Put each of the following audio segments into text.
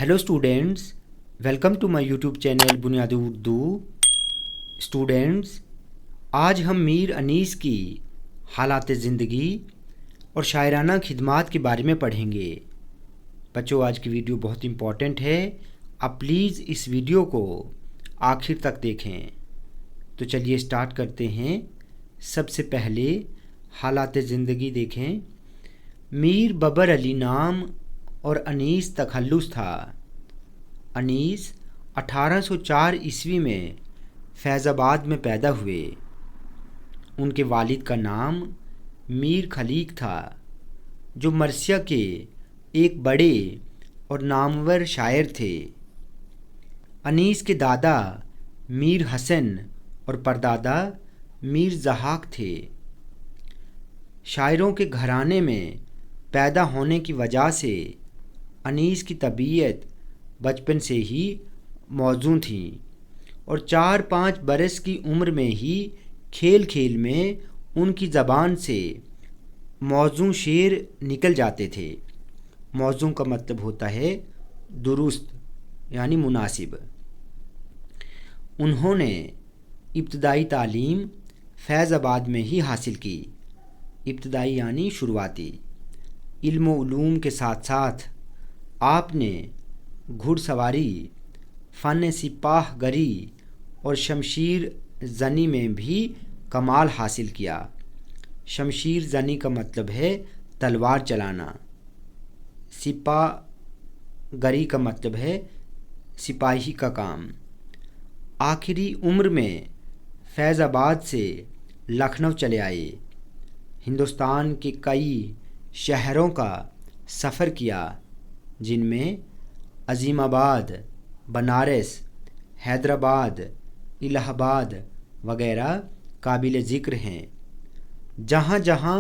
Hello students, welcome to my YouTube channel बुनियादी Urdu. Students, आज हम मीर अनीस की हालात ज़िंदगी और शायराना खिदमात के बारे में पढ़ेंगे। बच्चों, आज की वीडियो बहुत इम्पॉर्टेंट है। आप प्लीज़ इस वीडियो को आखिर तक देखें। तो चलिए स्टार्ट करते हैं। सबसे पहले हालात ज़िंदगी देखें। मीर बबर अली नाम और अनीस तखल्लुस था। अनीस 1804 ईस्वी में फैज़ाबाद में पैदा हुए। उनके वालिद का नाम मीर खलीक था, जो मर्सिया के एक बड़े और नामवर शायर थे। अनीस के दादा मीर हसन और परदादा मीर ज़हाक थे। शायरों के घराने में पैदा होने की वजह से अनीस की तबीयत बचपन से ही मौजूद थी और 4-5 बरस की उम्र में ही खेल खेल में उनकी ज़बान से मौजू शेर निकल जाते थे। मौजू का मतलब होता है दुरुस्त यानी मुनासिब। उन्होंने इब्तदाई तालीम फैज़ाबाद में ही हासिल की। इब्तदाई यानी शुरुआती। इल्म व उलूम के साथ साथ आपने घुड़सवारी, फ़न सिपाह गरी और शमशीर ज़नी में भी कमाल हासिल किया। शमशीर ज़नी का मतलब है तलवार चलाना। सिपाह गरी का मतलब है सिपाही का काम। आखिरी उम्र में फैज़ाबाद से लखनऊ चले आए। हिंदुस्तान के कई शहरों का सफ़र किया, जिनमें अज़ीमाबाद, बनारस, हैदराबाद, इलाहाबाद वगैरह काबिल ज़िक्र हैं। जहाँ जहाँ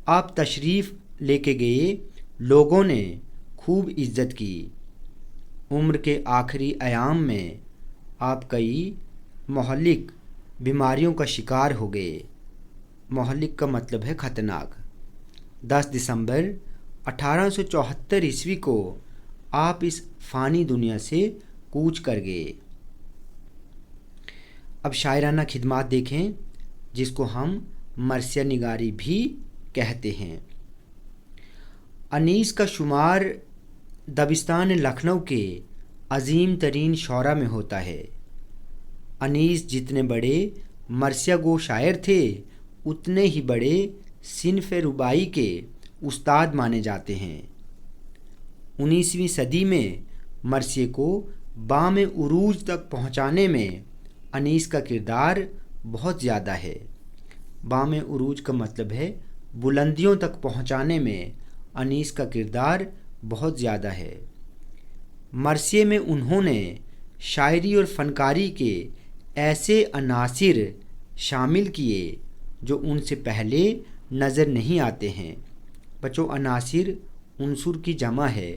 आप तशरीफ़ लेके गए, लोगों ने खूब इज़्ज़त की। उम्र के आखिरी अयाम में आप कई महलिक बीमारियों का शिकार हो गए। महलिक का मतलब है ख़तरनाक। 10 दिसंबर 1874 ईस्वी को आप इस फ़ानी दुनिया से कूच कर गए। अब शायराना खिदमात देखें, जिसको हम मर्सिया निगारी भी कहते हैं। अनीस का शुमार दबिस्तान लखनऊ के अजीम तरीन शौरा में होता है। अनीस जितने बड़े मर्सिया गो शायर थे, उतने ही बड़े सिनफ़ रुबाई के उस्ताद माने जाते हैं। 19वीं सदी में मर्सिये को बाम उरूज तक पहुंचाने में अनीस का किरदार बहुत ज़्यादा है। बाम उरूज का मतलब है बुलंदियों तक पहुंचाने में अनीस का किरदार बहुत ज़्यादा है। मर्सिये में उन्होंने शायरी और फ़नकारी के ऐसे अनासिर शामिल किए जो उनसे पहले नज़र नहीं आते हैं। बच्चों, अनासिर उनसुर की जमा है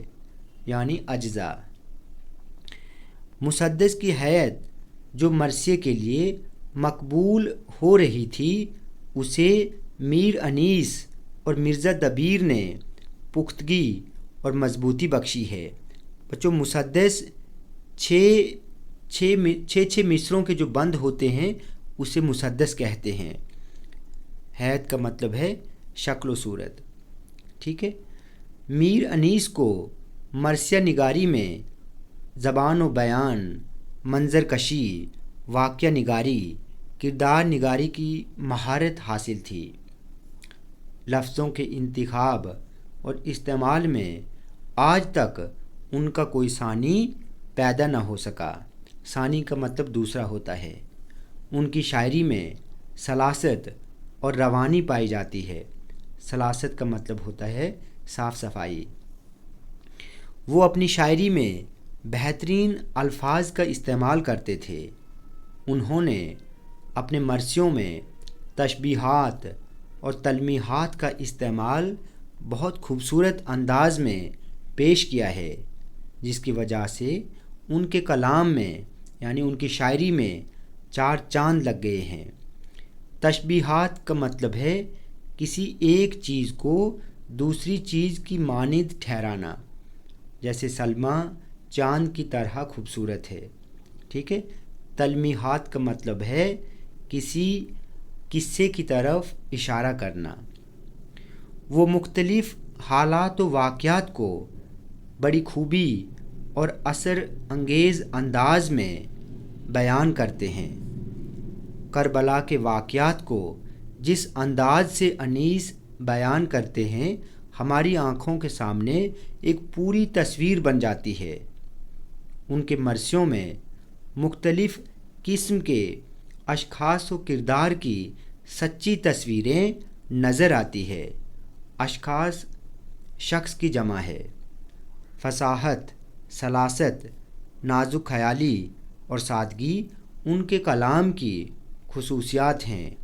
यानी अज्जा। मुसद्दस की हैत जो मर्सिये के लिए मकबूल हो रही थी, उसे मीर अनीस और मिर्ज़ा दबीर ने पुख्तगी और मजबूती बख्शी है। बच्चों, मुसद्दस छः मिसरों के जो बंद होते हैं, उसे मुसद्दस कहते हैं। हैत का मतलब है शक्ल व सूरत। ठीक है। मीर अनीस को मर्सिया निगारी में ज़बान व बयान, मंज़र कशी, वाक़या निगारी, किरदार निगारी की महारत हासिल थी। लफ्ज़ों के इंतिखाब और इस्तेमाल में आज तक उनका कोई सानी पैदा न हो सका। सानी का मतलब दूसरा होता है। उनकी शायरी में सलासत और रवानी पाई जाती है। सलासत का मतलब होता है साफ़ सफाई। वो अपनी शायरी में बेहतरीन अल्फाज का इस्तेमाल करते थे। उन्होंने अपने मर्सियों में तशबीहात और तलमीहात का इस्तेमाल बहुत खूबसूरत अंदाज में पेश किया है, जिसकी वजह से उनके कलाम में यानी उनकी शायरी में 4 चांद लग गए हैं। तशबीहात का मतलब है किसी एक चीज़ को दूसरी चीज़ की मानिंद ठहराना। जैसे सलमा चांद की तरह खूबसूरत है। ठीक है। तलमीहात का मतलब है किसी किस्से की तरफ इशारा करना। वो मुख्तलिफ़ हालात व वाक़यात को बड़ी खूबी और असर अंगेज़ अंदाज में बयान करते हैं। करबला के वाक़यात को जिस अंदाज से अनीस बयान करते हैं, हमारी आँखों के सामने एक पूरी तस्वीर बन जाती है। उनके मरसियों में मुख्तलिफ़ किस्म के अशख़ास व किरदार की सच्ची तस्वीरें नज़र आती है। अशख़ास शख्स की जमा है। फसाहत, सलासत, नाजुक ख़याली और सादगी उनके कलाम की खुसूसियात हैं।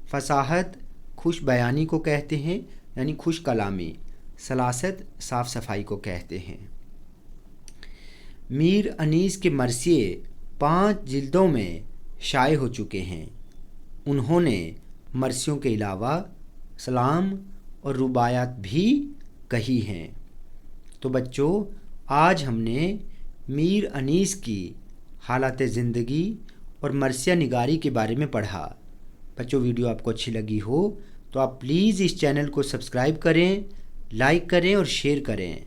फसाहत खुश बयानी को कहते हैं, यानी खुश कलामी। सलासत साफ़ सफाई को कहते हैं। मीर अनीस के मरसिए 5 जिल्दों में शाये हो चुके हैं। उन्होंने मरसियों के अलावा सलाम और रुबायात भी कही हैं। तो बच्चों, आज हमने मीर अनीस की हालात ज़िंदगी और मरसिया निगारी के बारे में पढ़ा। बच्चों, वीडियो आपको अच्छी लगी हो तो आप प्लीज़ इस चैनल को सब्सक्राइब करें, लाइक करें और शेयर करें।